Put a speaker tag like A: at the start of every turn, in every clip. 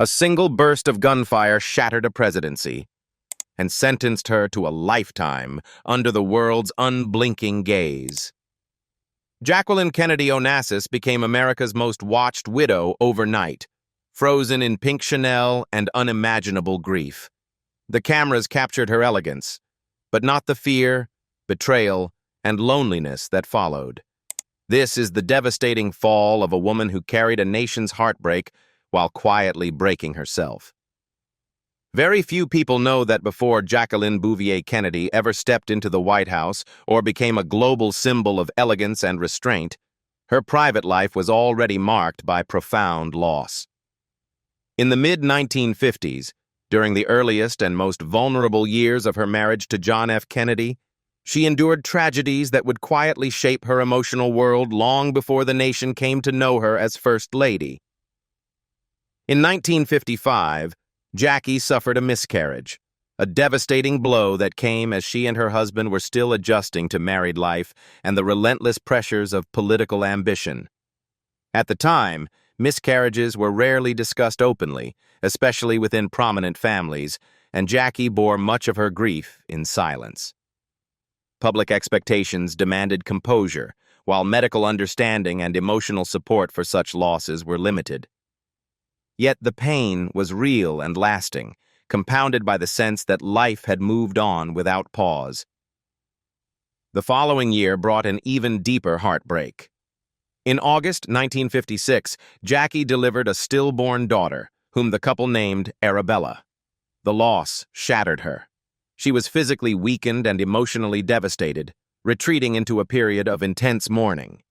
A: A single burst of gunfire shattered a presidency and sentenced her to a lifetime under the world's unblinking gaze. Jacqueline Kennedy Onassis became America's most watched widow overnight, frozen in pink Chanel and unimaginable grief. The cameras captured her elegance, but not the fear, betrayal, and loneliness that followed. This is the devastating fall of a woman who carried a nation's heartbreak while quietly breaking herself. Very few people know that before Jacqueline Bouvier Kennedy ever stepped into the White House or became a global symbol of elegance and restraint, her private life was already marked by profound loss. In the mid-1950s, during the earliest and most vulnerable years of her marriage to John F. Kennedy, she endured tragedies that would quietly shape her emotional world long before the nation came to know her as First Lady. In 1955, Jackie suffered a miscarriage, a devastating blow that came as she and her husband were still adjusting to married life and the relentless pressures of political ambition. At the time, miscarriages were rarely discussed openly, especially within prominent families, and Jackie bore much of her grief in silence. Public expectations demanded composure, while medical understanding and emotional support for such losses were limited. Yet the pain was real and lasting, compounded by the sense that life had moved on without pause. The following year brought an even deeper heartbreak. In August 1956, Jackie delivered a stillborn daughter, whom the couple named Arabella. The loss shattered her. She was physically weakened and emotionally devastated, retreating into a period of intense mourning.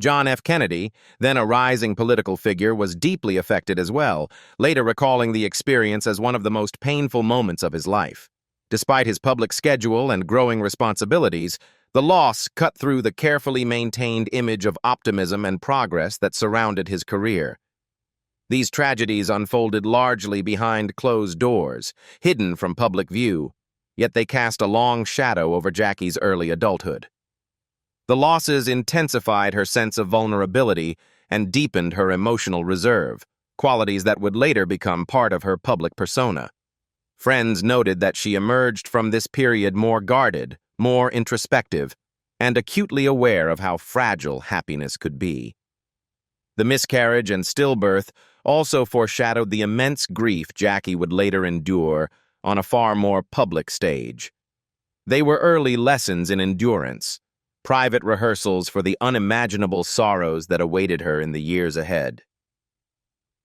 A: John F. Kennedy, then a rising political figure, was deeply affected as well, later recalling the experience as one of the most painful moments of his life. Despite his public schedule and growing responsibilities, the loss cut through the carefully maintained image of optimism and progress that surrounded his career. These tragedies unfolded largely behind closed doors, hidden from public view, yet they cast a long shadow over Jackie's early adulthood. The losses intensified her sense of vulnerability and deepened her emotional reserve, qualities that would later become part of her public persona. Friends noted that she emerged from this period more guarded, more introspective, and acutely aware of how fragile happiness could be. The miscarriage and stillbirth also foreshadowed the immense grief Jackie would later endure on a far more public stage. They were early lessons in endurance, private rehearsals for the unimaginable sorrows that awaited her in the years ahead.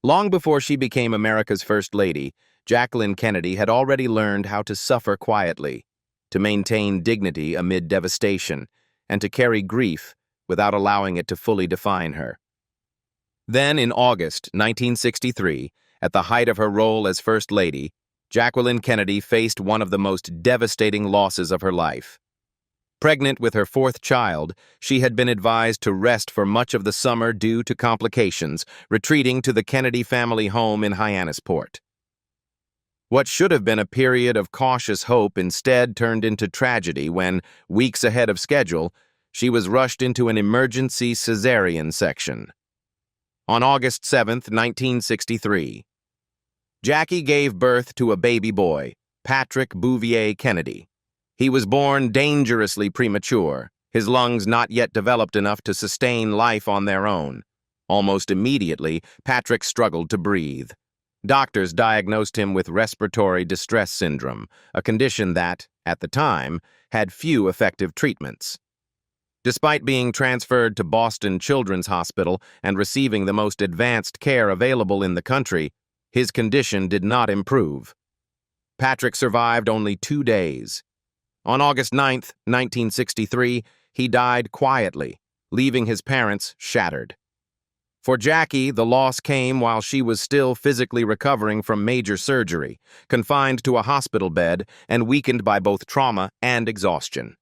A: Long before she became America's First Lady, Jacqueline Kennedy had already learned how to suffer quietly, to maintain dignity amid devastation, and to carry grief without allowing it to fully define her. Then, in August 1963, at the height of her role as First Lady, Jacqueline Kennedy faced one of the most devastating losses of her life. Pregnant with her fourth child, she had been advised to rest for much of the summer due to complications, retreating to the Kennedy family home in Hyannisport. What should have been a period of cautious hope instead turned into tragedy when, weeks ahead of schedule, she was rushed into an emergency cesarean section. On August 7, 1963, Jackie gave birth to a baby boy, Patrick Bouvier Kennedy. He was born dangerously premature, his lungs not yet developed enough to sustain life on their own. Almost immediately, Patrick struggled to breathe. Doctors diagnosed him with respiratory distress syndrome, a condition that, at the time, had few effective treatments. Despite being transferred to Boston Children's Hospital and receiving the most advanced care available in the country, his condition did not improve. Patrick survived only 2 days. On August 9, 1963, he died quietly, leaving his parents shattered. For Jackie, the loss came while she was still physically recovering from major surgery, confined to a hospital bed and weakened by both trauma and exhaustion.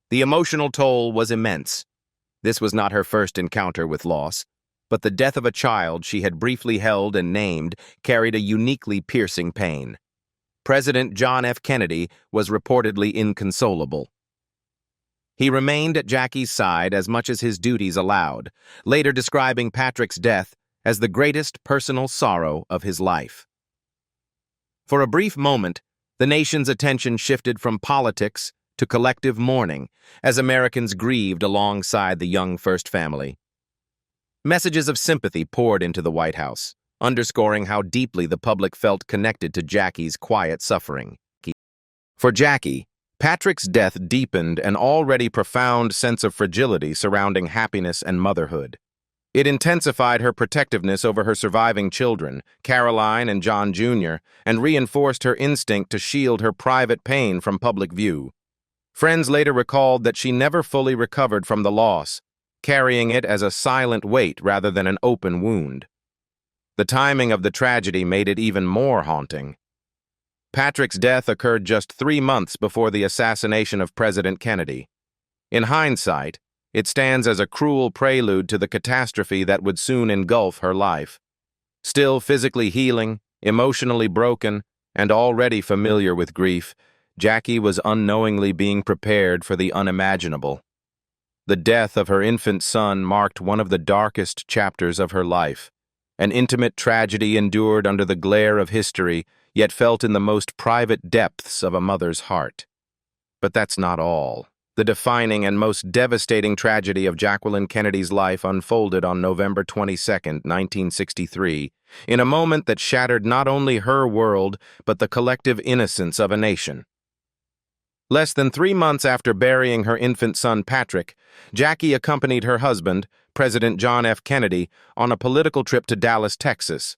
A: The emotional toll was immense. This was not her first encounter with loss, but the death of a child she had briefly held and named carried a uniquely piercing pain. President John F. Kennedy was reportedly inconsolable. He remained at Jackie's side as much as his duties allowed, later describing Patrick's death as the greatest personal sorrow of his life. For a brief moment, the nation's attention shifted from politics to collective mourning as Americans grieved alongside the young first family. Messages of sympathy poured into the White House, underscoring how deeply the public felt connected to Jackie's quiet suffering. For Jackie, Patrick's death deepened an already profound sense of fragility surrounding happiness and motherhood. It intensified her protectiveness over her surviving children, Caroline and John Jr., and reinforced her instinct to shield her private pain from public view. Friends later recalled that she never fully recovered from the loss, carrying it as a silent weight rather than an open wound. The timing of the tragedy made it even more haunting. Patrick's death occurred just 3 months before the assassination of President Kennedy. In hindsight, it stands as a cruel prelude to the catastrophe that would soon engulf her life. Still physically healing, emotionally broken, and already familiar with grief, Jackie was unknowingly being prepared for the unimaginable. The death of her infant son marked one of the darkest chapters of her life, an intimate tragedy endured under the glare of history, yet felt in the most private depths of a mother's heart. But that's not all. The defining and most devastating tragedy of Jacqueline Kennedy's life unfolded on November 22, 1963, in a moment that shattered not only her world, but the collective innocence of a nation. Less than 3 months after burying her infant son Patrick, Jackie accompanied her husband, President John F. Kennedy, on a political trip to Dallas, Texas.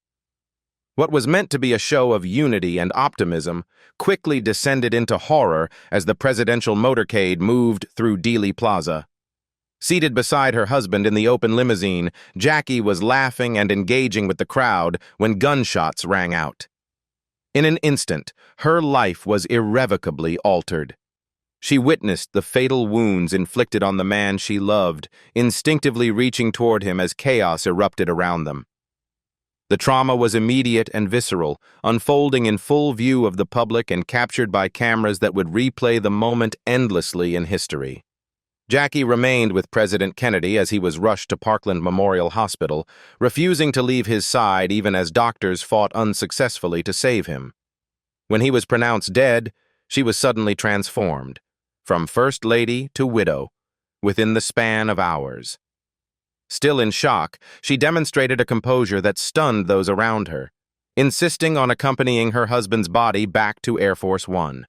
A: What was meant to be a show of unity and optimism quickly descended into horror as the presidential motorcade moved through Dealey Plaza. Seated beside her husband in the open limousine, Jackie was laughing and engaging with the crowd when gunshots rang out. In an instant, her life was irrevocably altered. She witnessed the fatal wounds inflicted on the man she loved, instinctively reaching toward him as chaos erupted around them. The trauma was immediate and visceral, unfolding in full view of the public and captured by cameras that would replay the moment endlessly in history. Jackie remained with President Kennedy as he was rushed to Parkland Memorial Hospital, refusing to leave his side even as doctors fought unsuccessfully to save him. When he was pronounced dead, she was suddenly transformed, from First Lady to widow, within the span of hours. Still in shock, she demonstrated a composure that stunned those around her, insisting on accompanying her husband's body back to Air Force One.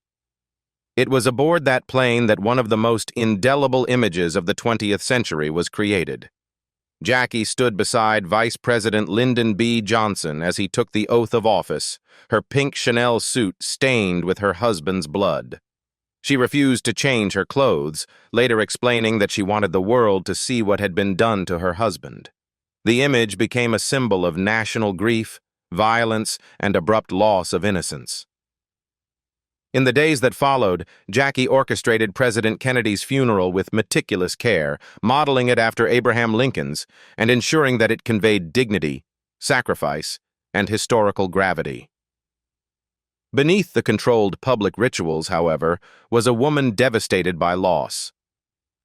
A: It was aboard that plane that one of the most indelible images of the 20th century was created. Jackie stood beside Vice President Lyndon B. Johnson as he took the oath of office, her pink Chanel suit stained with her husband's blood. She refused to change her clothes, later explaining that she wanted the world to see what had been done to her husband. The image became a symbol of national grief, violence, and abrupt loss of innocence. In the days that followed, Jackie orchestrated President Kennedy's funeral with meticulous care, modeling it after Abraham Lincoln's and ensuring that it conveyed dignity, sacrifice, and historical gravity. Beneath the controlled public rituals, however, was a woman devastated by loss.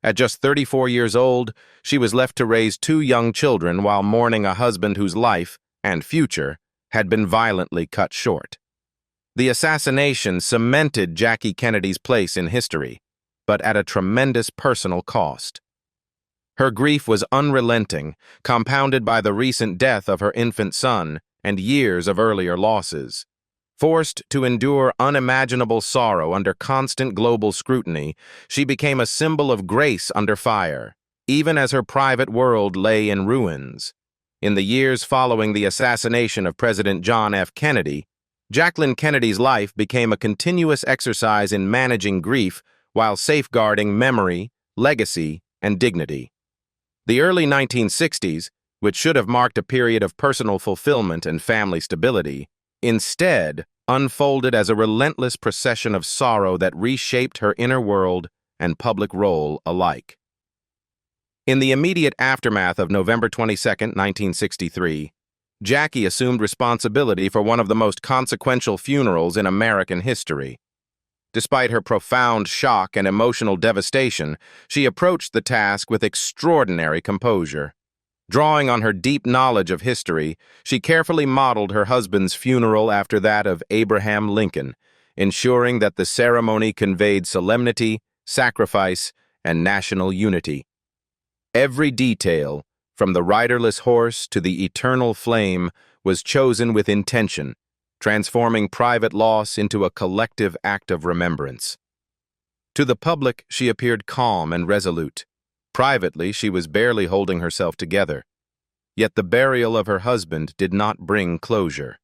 A: At just 34 years old, she was left to raise 2 young children while mourning a husband whose life and future had been violently cut short. The assassination cemented Jackie Kennedy's place in history, but at a tremendous personal cost. Her grief was unrelenting, compounded by the recent death of her infant son and years of earlier losses. Forced to endure unimaginable sorrow under constant global scrutiny, she became a symbol of grace under fire, even as her private world lay in ruins. In the years following the assassination of President John F. Kennedy, Jacqueline Kennedy's life became a continuous exercise in managing grief while safeguarding memory, legacy, and dignity. The early 1960s, which should have marked a period of personal fulfillment and family stability, instead unfolded as a relentless procession of sorrow that reshaped her inner world and public role alike. In the immediate aftermath of November 22, 1963, Jackie assumed responsibility for one of the most consequential funerals in American history. Despite her profound shock and emotional devastation, she approached the task with extraordinary composure. Drawing on her deep knowledge of history, she carefully modeled her husband's funeral after that of Abraham Lincoln, ensuring that the ceremony conveyed solemnity, sacrifice, and national unity. Every detail, from the riderless horse to the eternal flame, was chosen with intention, transforming private loss into a collective act of remembrance. To the public, she appeared calm and resolute. Privately, she was barely holding herself together. Yet the burial of her husband did not bring closure.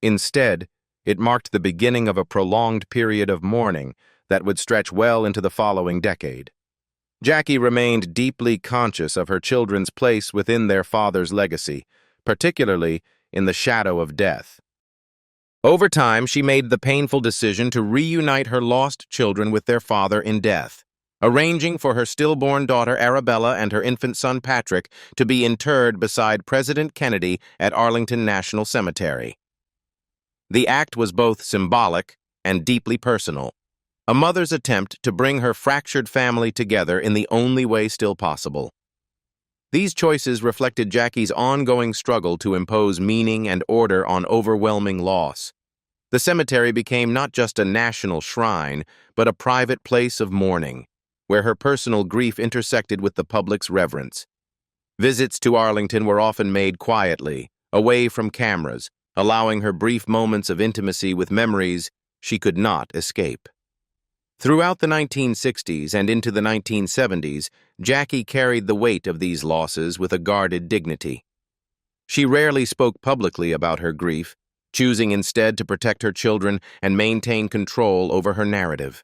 A: Instead, it marked the beginning of a prolonged period of mourning that would stretch well into the following decade. Jackie remained deeply conscious of her children's place within their father's legacy, particularly in the shadow of death. Over time, she made the painful decision to reunite her lost children with their father in death, arranging for her stillborn daughter Arabella and her infant son Patrick to be interred beside President Kennedy at Arlington National Cemetery. The act was both symbolic and deeply personal, a mother's attempt to bring her fractured family together in the only way still possible. These choices reflected Jackie's ongoing struggle to impose meaning and order on overwhelming loss. The cemetery became not just a national shrine, but a private place of mourning, where her personal grief intersected with the public's reverence. Visits to Arlington were often made quietly, away from cameras, allowing her brief moments of intimacy with memories she could not escape. Throughout the 1960s and into the 1970s, Jackie carried the weight of these losses with a guarded dignity. She rarely spoke publicly about her grief, choosing instead to protect her children and maintain control over her narrative.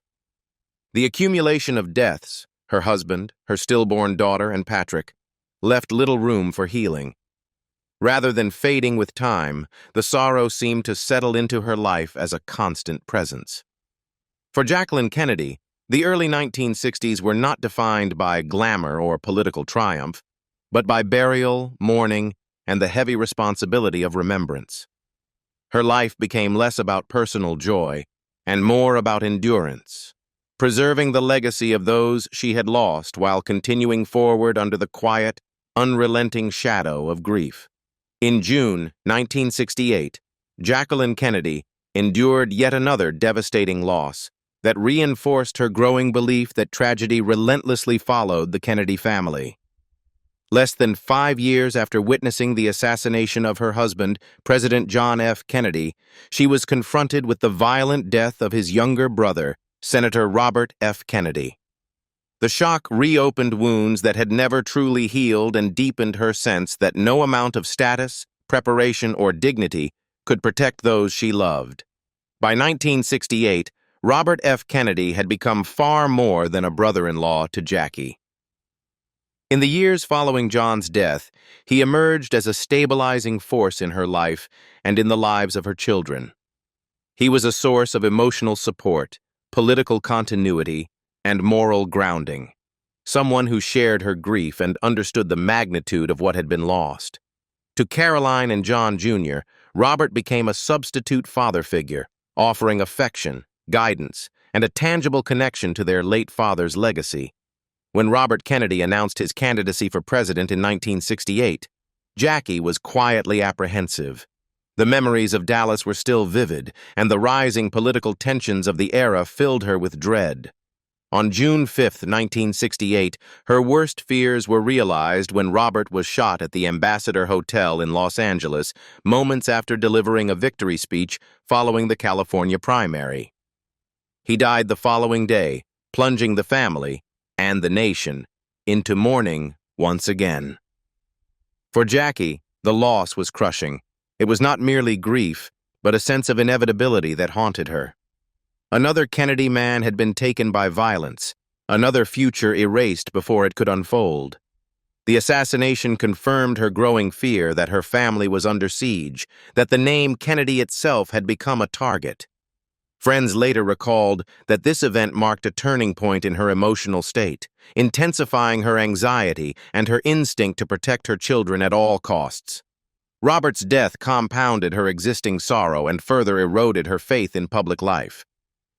A: The accumulation of deaths, her husband, her stillborn daughter, and Patrick, left little room for healing. Rather than fading with time, the sorrow seemed to settle into her life as a constant presence. For Jacqueline Kennedy, the early 1960s were not defined by glamour or political triumph, but by burial, mourning, and the heavy responsibility of remembrance. Her life became less about personal joy and more about endurance, preserving the legacy of those she had lost while continuing forward under the quiet, unrelenting shadow of grief. In June 1968, Jacqueline Kennedy endured yet another devastating loss that reinforced her growing belief that tragedy relentlessly followed the Kennedy family. Less than 5 years after witnessing the assassination of her husband, President John F. Kennedy, she was confronted with the violent death of his younger brother, Senator Robert F. Kennedy. The shock reopened wounds that had never truly healed and deepened her sense that no amount of status, preparation, or dignity could protect those she loved. By 1968, Robert F. Kennedy had become far more than a brother-in-law to Jackie. In the years following John's death, he emerged as a stabilizing force in her life and in the lives of her children. He was a source of emotional support, political continuity, and moral grounding, someone who shared her grief and understood the magnitude of what had been lost. To Caroline and John Jr., Robert became a substitute father figure, offering affection, guidance, and a tangible connection to their late father's legacy. When Robert Kennedy announced his candidacy for president in 1968, Jackie was quietly apprehensive. The memories of Dallas were still vivid, and the rising political tensions of the era filled her with dread. On June 5, 1968, her worst fears were realized when Robert was shot at the Ambassador Hotel in Los Angeles, moments after delivering a victory speech following the California primary. He died the following day, plunging the family and the nation into mourning once again. For Jackie, the loss was crushing. It was not merely grief, but a sense of inevitability that haunted her. Another Kennedy man had been taken by violence, another future erased before it could unfold. The assassination confirmed her growing fear that her family was under siege, that the name Kennedy itself had become a target. Friends later recalled that this event marked a turning point in her emotional state, intensifying her anxiety and her instinct to protect her children at all costs. Robert's death compounded her existing sorrow and further eroded her faith in public life.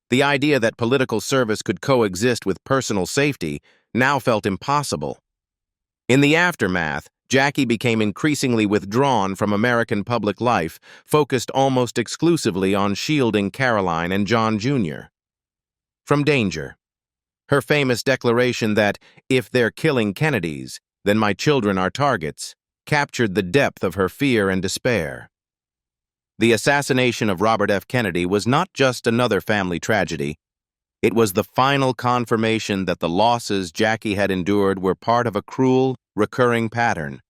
A: The idea that political service could coexist with personal safety now felt impossible. In the aftermath, Jackie became increasingly withdrawn from American public life, focused almost exclusively on shielding Caroline and John Jr. from danger. Her famous declaration that, "If they're killing Kennedys, then my children are targets," captured the depth of her fear and despair. The assassination of Robert F. Kennedy was not just another family tragedy. It was the final confirmation that the losses Jackie had endured were part of a cruel, recurring pattern.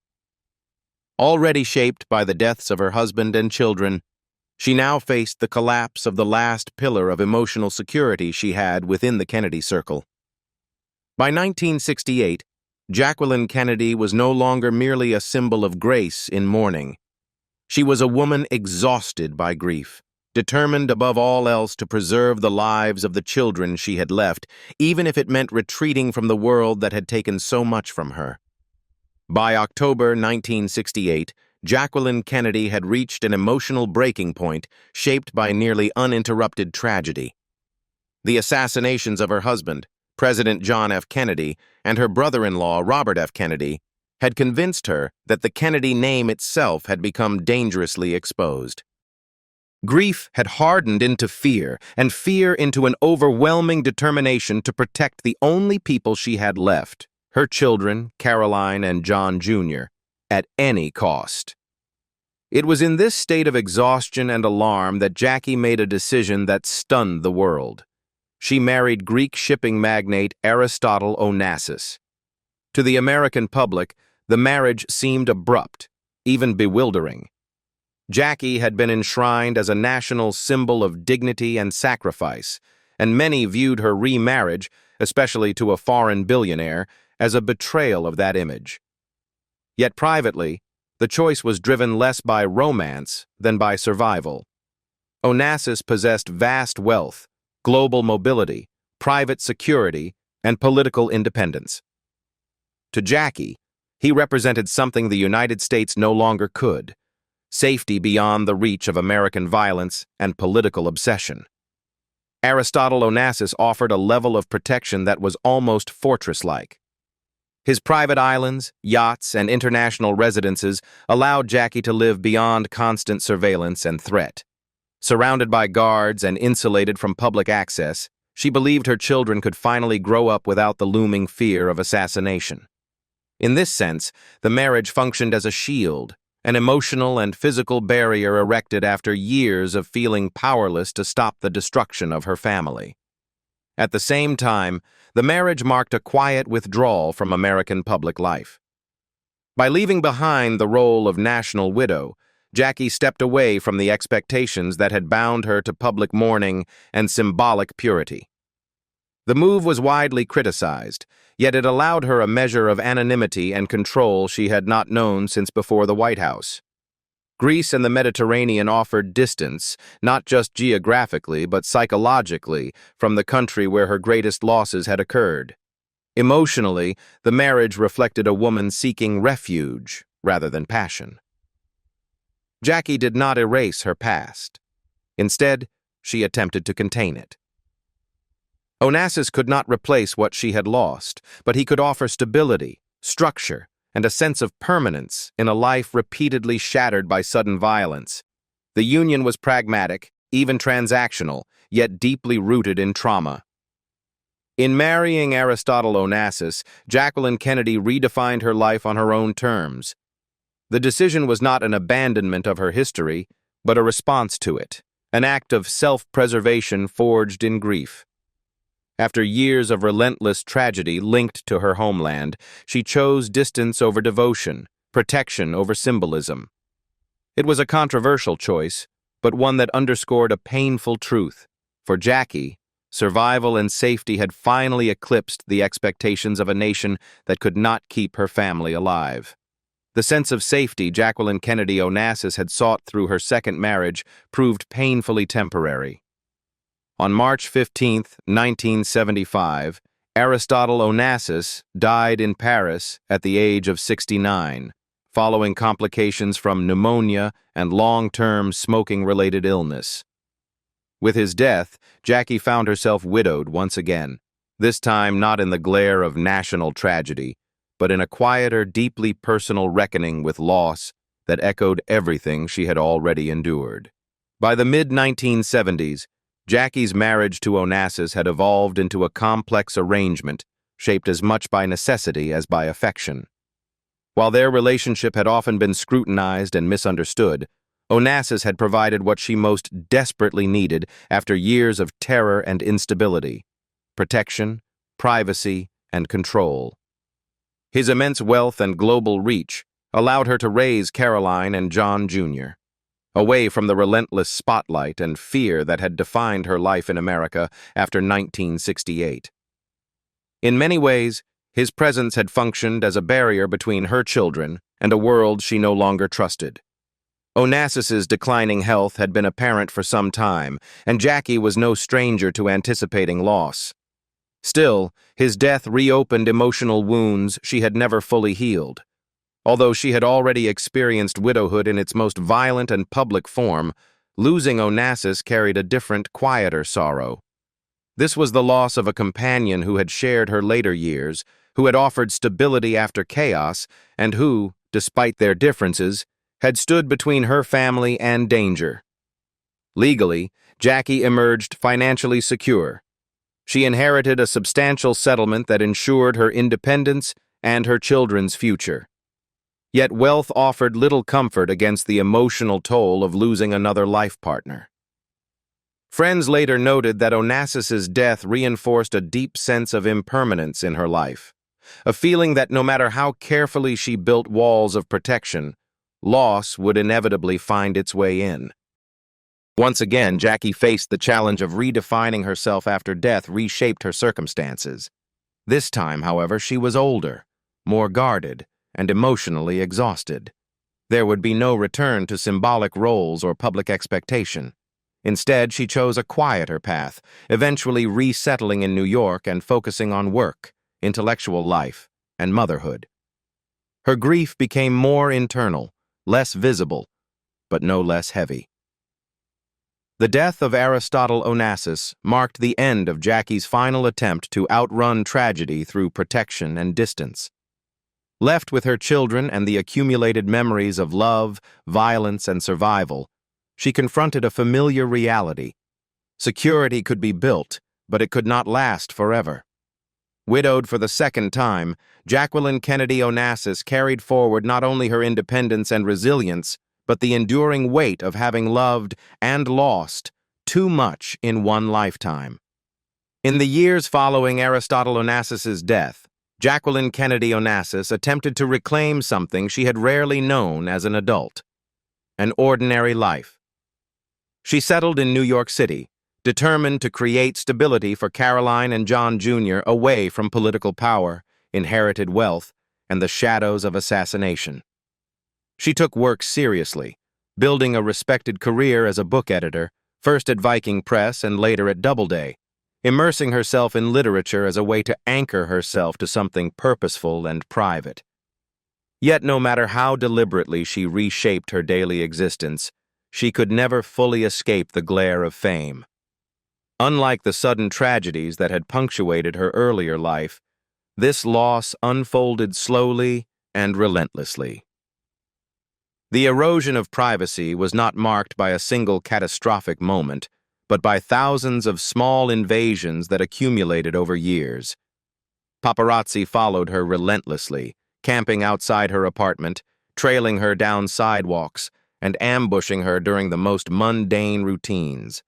A: Already shaped by the deaths of her husband and children, she now faced the collapse of the last pillar of emotional security she had within the Kennedy circle. By 1968, Jacqueline Kennedy was no longer merely a symbol of grace in mourning. She was a woman exhausted by grief, determined above all else to preserve the lives of the children she had left, even if it meant retreating from the world that had taken so much from her. By October 1968, Jacqueline Kennedy had reached an emotional breaking point shaped by nearly uninterrupted tragedy. The assassinations of her husband, President John F. Kennedy, and her brother-in-law, Robert F. Kennedy, had convinced her that the Kennedy name itself had become dangerously exposed. Grief had hardened into fear, and fear into an overwhelming determination to protect the only people she had left, her children, Caroline and John Jr., at any cost. It was in this state of exhaustion and alarm that Jackie made a decision that stunned the world. She married Greek shipping magnate Aristotle Onassis. To the American public, the marriage seemed abrupt, even bewildering. Jackie had been enshrined as a national symbol of dignity and sacrifice, and many viewed her remarriage, especially to a foreign billionaire, as a betrayal of that image. Yet privately, the choice was driven less by romance than by survival. Onassis possessed vast wealth, global mobility, private security, and political independence. To Jackie, he represented something the United States no longer could: safety beyond the reach of American violence and political obsession. Aristotle Onassis offered a level of protection that was almost fortress-like. His private islands, yachts, and international residences allowed Jackie to live beyond constant surveillance and threat. Surrounded by guards and insulated from public access, she believed her children could finally grow up without the looming fear of assassination. In this sense, the marriage functioned as a shield, an emotional and physical barrier erected after years of feeling powerless to stop the destruction of her family. At the same time, the marriage marked a quiet withdrawal from American public life. By leaving behind the role of national widow, Jackie stepped away from the expectations that had bound her to public mourning and symbolic purity. The move was widely criticized, yet it allowed her a measure of anonymity and control she had not known since before the White House. Greece and the Mediterranean offered distance, not just geographically but psychologically, from the country where her greatest losses had occurred. Emotionally, the marriage reflected a woman seeking refuge rather than passion. Jackie did not erase her past. Instead, she attempted to contain it. Onassis could not replace what she had lost, but he could offer stability, structure, and a sense of permanence in a life repeatedly shattered by sudden violence. The union was pragmatic, even transactional, yet deeply rooted in trauma. In marrying Aristotle Onassis, Jacqueline Kennedy redefined her life on her own terms. The decision was not an abandonment of her history, but a response to it, an act of self-preservation forged in grief. After years of relentless tragedy linked to her homeland, she chose distance over devotion, protection over symbolism. It was a controversial choice, but one that underscored a painful truth. For Jackie, survival and safety had finally eclipsed the expectations of a nation that could not keep her family alive. The sense of safety Jacqueline Kennedy Onassis had sought through her second marriage proved painfully temporary. On March 15, 1975, Aristotle Onassis died in Paris at the age of 69, following complications from pneumonia and long-term smoking-related illness. With his death, Jackie found herself widowed once again, this time not in the glare of national tragedy, but in a quieter, deeply personal reckoning with loss that echoed everything she had already endured. By the mid-1970s, Jackie's marriage to Onassis had evolved into a complex arrangement shaped as much by necessity as by affection. While their relationship had often been scrutinized and misunderstood, Onassis had provided what she most desperately needed after years of terror and instability: protection, privacy, and control. His immense wealth and global reach allowed her to raise Caroline and John Jr., away from the relentless spotlight and fear that had defined her life in America after 1968. In many ways, his presence had functioned as a barrier between her children and a world she no longer trusted. Onassis's declining health had been apparent for some time, and Jackie was no stranger to anticipating loss. Still, his death reopened emotional wounds she had never fully healed. Although she had already experienced widowhood in its most violent and public form, losing Onassis carried a different, quieter sorrow. This was the loss of a companion who had shared her later years, who had offered stability after chaos, and who, despite their differences, had stood between her family and danger. Legally, Jackie emerged financially secure. She inherited a substantial settlement that ensured her independence and her children's future. Yet wealth offered little comfort against the emotional toll of losing another life partner. Friends later noted that Onassis's death reinforced a deep sense of impermanence in her life, a feeling that no matter how carefully she built walls of protection, loss would inevitably find its way in. Once again, Jackie faced the challenge of redefining herself after death reshaped her circumstances. This time, however, she was older, more guarded, and emotionally exhausted. There would be no return to symbolic roles or public expectation. Instead, she chose a quieter path, eventually resettling in New York and focusing on work, intellectual life, and motherhood. Her grief became more internal, less visible, but no less heavy. The death of Aristotle Onassis marked the end of Jackie's final attempt to outrun tragedy through protection and distance. Left with her children and the accumulated memories of love, violence, and survival, she confronted a familiar reality. Security could be built, but it could not last forever. Widowed for the second time, Jacqueline Kennedy Onassis carried forward not only her independence and resilience, but the enduring weight of having loved and lost too much in one lifetime. In the years following Aristotle Onassis's death, Jacqueline Kennedy Onassis attempted to reclaim something she had rarely known as an adult: an ordinary life. She settled in New York City, determined to create stability for Caroline and John Jr. away from political power, inherited wealth, and the shadows of assassination. She took work seriously, building a respected career as a book editor, first at Viking Press and later at Doubleday, immersing herself in literature as a way to anchor herself to something purposeful and private. Yet no matter how deliberately she reshaped her daily existence, she could never fully escape the glare of fame. Unlike the sudden tragedies that had punctuated her earlier life, this loss unfolded slowly and relentlessly. The erosion of privacy was not marked by a single catastrophic moment, but by thousands of small invasions that accumulated over years. Paparazzi followed her relentlessly, camping outside her apartment, trailing her down sidewalks, and ambushing her during the most mundane routines.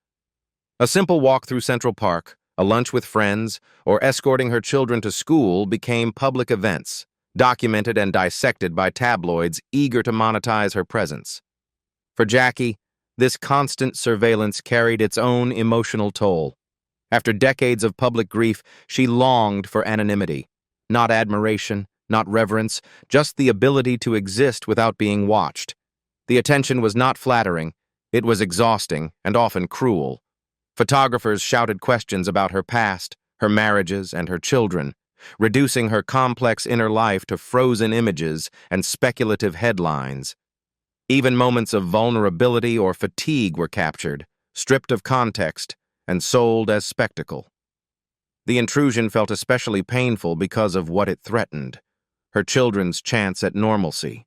A: A simple walk through Central Park, a lunch with friends, or escorting her children to school became public events, documented and dissected by tabloids eager to monetize her presence. For Jackie, this constant surveillance carried its own emotional toll. After decades of public grief, she longed for anonymity, not admiration, not reverence, just the ability to exist without being watched. The attention was not flattering, it was exhausting and often cruel. Photographers shouted questions about her past, her marriages, and her children, reducing her complex inner life to frozen images and speculative headlines. Even moments of vulnerability or fatigue were captured, stripped of context, and sold as spectacle. The intrusion felt especially painful because of what it threatened: her children's chance at normalcy.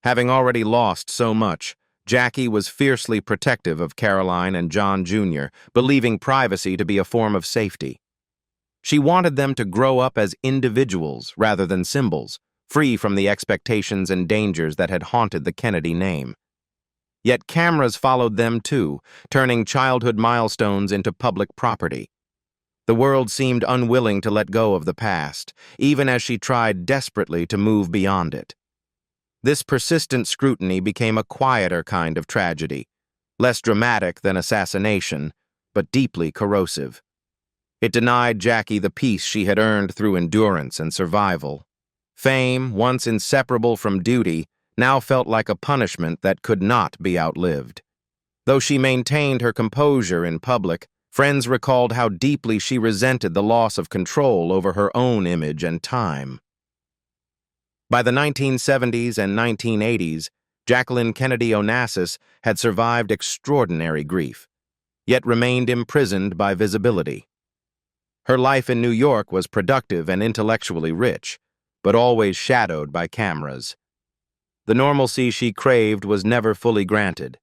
A: Having already lost so much, Jackie was fiercely protective of Caroline and John Jr., believing privacy to be a form of safety. She wanted them to grow up as individuals rather than symbols, free from the expectations and dangers that had haunted the Kennedy name. Yet cameras followed them too, turning childhood milestones into public property. The world seemed unwilling to let go of the past, even as she tried desperately to move beyond it. This persistent scrutiny became a quieter kind of tragedy, less dramatic than assassination, but deeply corrosive. It denied Jackie the peace she had earned through endurance and survival. Fame, once inseparable from duty, now felt like a punishment that could not be outlived. Though she maintained her composure in public, friends recalled how deeply she resented the loss of control over her own image and time. By the 1970s and 1980s, Jacqueline Kennedy Onassis had survived extraordinary grief, yet remained imprisoned by visibility. Her life in New York was productive and intellectually rich, but always shadowed by cameras. The normalcy she craved was never fully granted.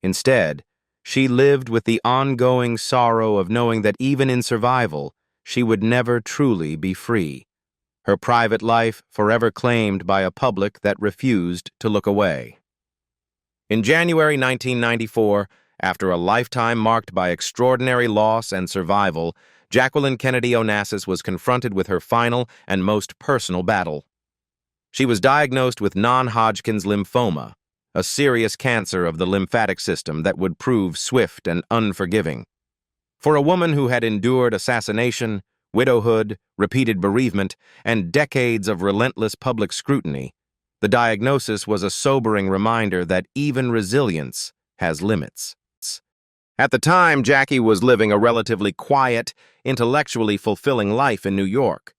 A: Instead, she lived with the ongoing sorrow of knowing that even in survival, she would never truly be free. Her private life forever claimed by a public that refused to look away. In January 1994, after a lifetime marked by extraordinary loss and survival, Jacqueline Kennedy Onassis was confronted with her final and most personal battle. She was diagnosed with non-Hodgkin's lymphoma, a serious cancer of the lymphatic system that would prove swift and unforgiving. For a woman who had endured assassination, widowhood, repeated bereavement, and decades of relentless public scrutiny, the diagnosis was a sobering reminder that even resilience has limits. At the time, Jackie was living a relatively quiet, intellectually fulfilling life in New York.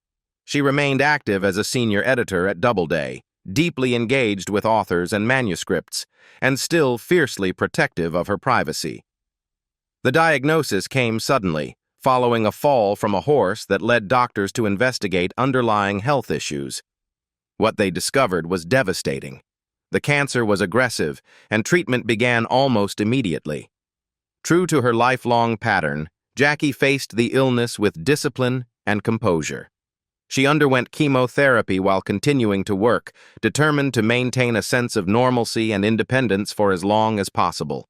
A: She remained active as a senior editor at Doubleday, deeply engaged with authors and manuscripts, and still fiercely protective of her privacy. The diagnosis came suddenly, following a fall from a horse that led doctors to investigate underlying health issues. What they discovered was devastating. The cancer was aggressive, and treatment began almost immediately. True to her lifelong pattern, Jackie faced the illness with discipline and composure. She underwent chemotherapy while continuing to work, determined to maintain a sense of normalcy and independence for as long as possible.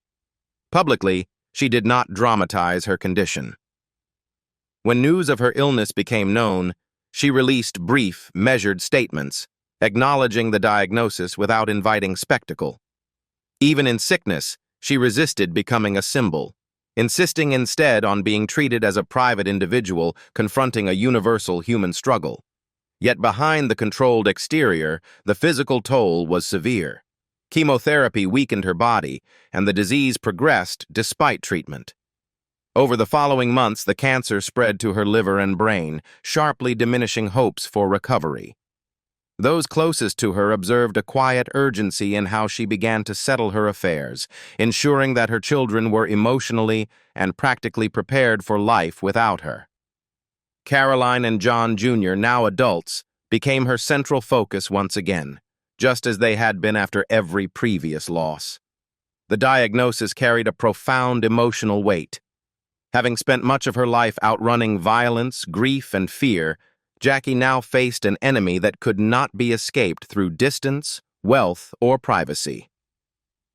A: Publicly, she did not dramatize her condition. When news of her illness became known, she released brief, measured statements, acknowledging the diagnosis without inviting spectacle. Even in sickness, she resisted becoming a symbol, insisting instead on being treated as a private individual confronting a universal human struggle. Yet behind the controlled exterior, the physical toll was severe. Chemotherapy weakened her body, and the disease progressed despite treatment. Over the following months, the cancer spread to her liver and brain, sharply diminishing hopes for recovery. Those closest to her observed a quiet urgency in how she began to settle her affairs, ensuring that her children were emotionally and practically prepared for life without her. Caroline and John Jr., now adults, became her central focus once again, just as they had been after every previous loss. The diagnosis carried a profound emotional weight. Having spent much of her life outrunning violence, grief, and fear, Jackie now faced an enemy that could not be escaped through distance, wealth, or privacy.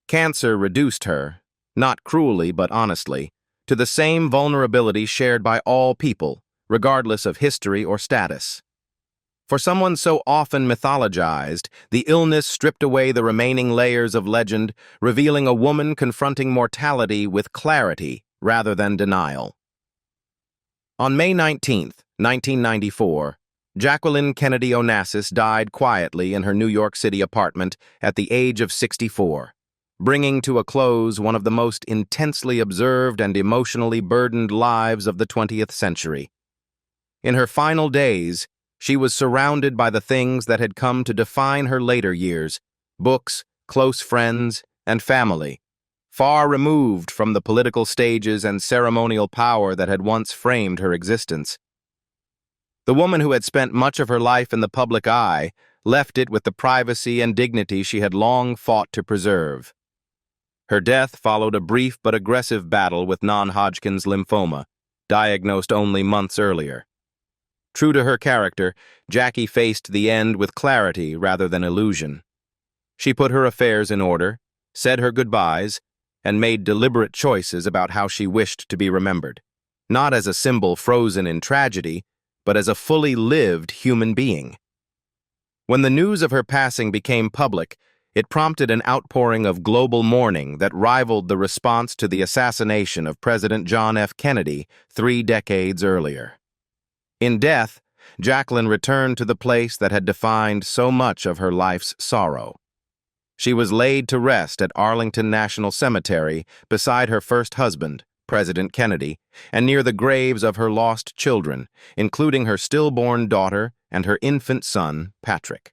A: Cancer reduced her, not cruelly but honestly, to the same vulnerability shared by all people, regardless of history or status. For someone so often mythologized, the illness stripped away the remaining layers of legend, revealing a woman confronting mortality with clarity rather than denial. On May 19, 1994, Jacqueline Kennedy Onassis died quietly in her New York City apartment at the age of 64, bringing to a close one of the most intensely observed and emotionally burdened lives of the 20th century. In her final days, she was surrounded by the things that had come to define her later years: books, close friends, and family, far removed from the political stages and ceremonial power that had once framed her existence. The woman who had spent much of her life in the public eye left it with the privacy and dignity she had long fought to preserve. Her death followed a brief but aggressive battle with non-Hodgkin's lymphoma, diagnosed only months earlier. True to her character, Jackie faced the end with clarity rather than illusion. She put her affairs in order, said her goodbyes, and made deliberate choices about how she wished to be remembered, not as a symbol frozen in tragedy, but as a fully lived human being. When the news of her passing became public, it prompted an outpouring of global mourning that rivaled the response to the assassination of President John F. Kennedy 3 decades earlier. In death, Jacqueline returned to the place that had defined so much of her life's sorrow. She was laid to rest at Arlington National Cemetery beside her first husband, President Kennedy, and near the graves of her lost children, including her stillborn daughter and her infant son, Patrick.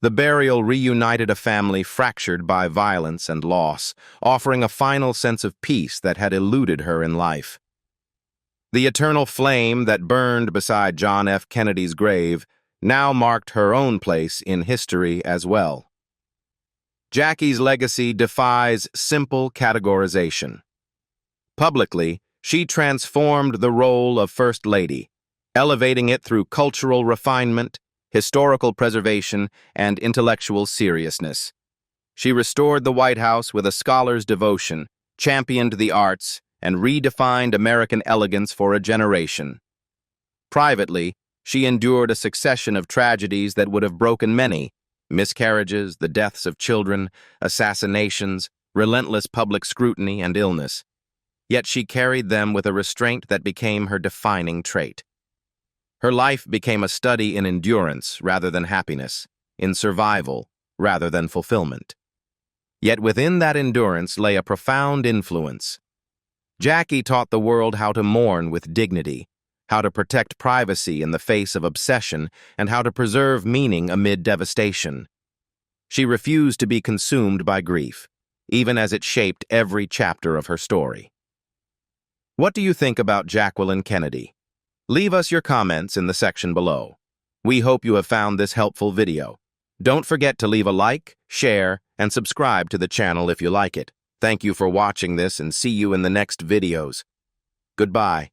A: The burial reunited a family fractured by violence and loss, offering a final sense of peace that had eluded her in life. The eternal flame that burned beside John F. Kennedy's grave now marked her own place in history as well. Jackie's legacy defies simple categorization. Publicly, she transformed the role of First Lady, elevating it through cultural refinement, historical preservation, and intellectual seriousness. She restored the White House with a scholar's devotion, championed the arts, and redefined American elegance for a generation. Privately, she endured a succession of tragedies that would have broken many: miscarriages, the deaths of children, assassinations, relentless public scrutiny, and illness. Yet she carried them with a restraint that became her defining trait. Her life became a study in endurance rather than happiness, in survival rather than fulfillment. Yet within that endurance lay a profound influence. Jackie taught the world how to mourn with dignity, how to protect privacy in the face of obsession, and how to preserve meaning amid devastation. She refused to be consumed by grief, even as it shaped every chapter of her story. What do you think about Jacqueline Kennedy? Leave us your comments in the section below. We hope you have found this helpful video. Don't forget to leave a like, share, and subscribe to the channel if you like it. Thank you for watching this and see you in the next videos. Goodbye.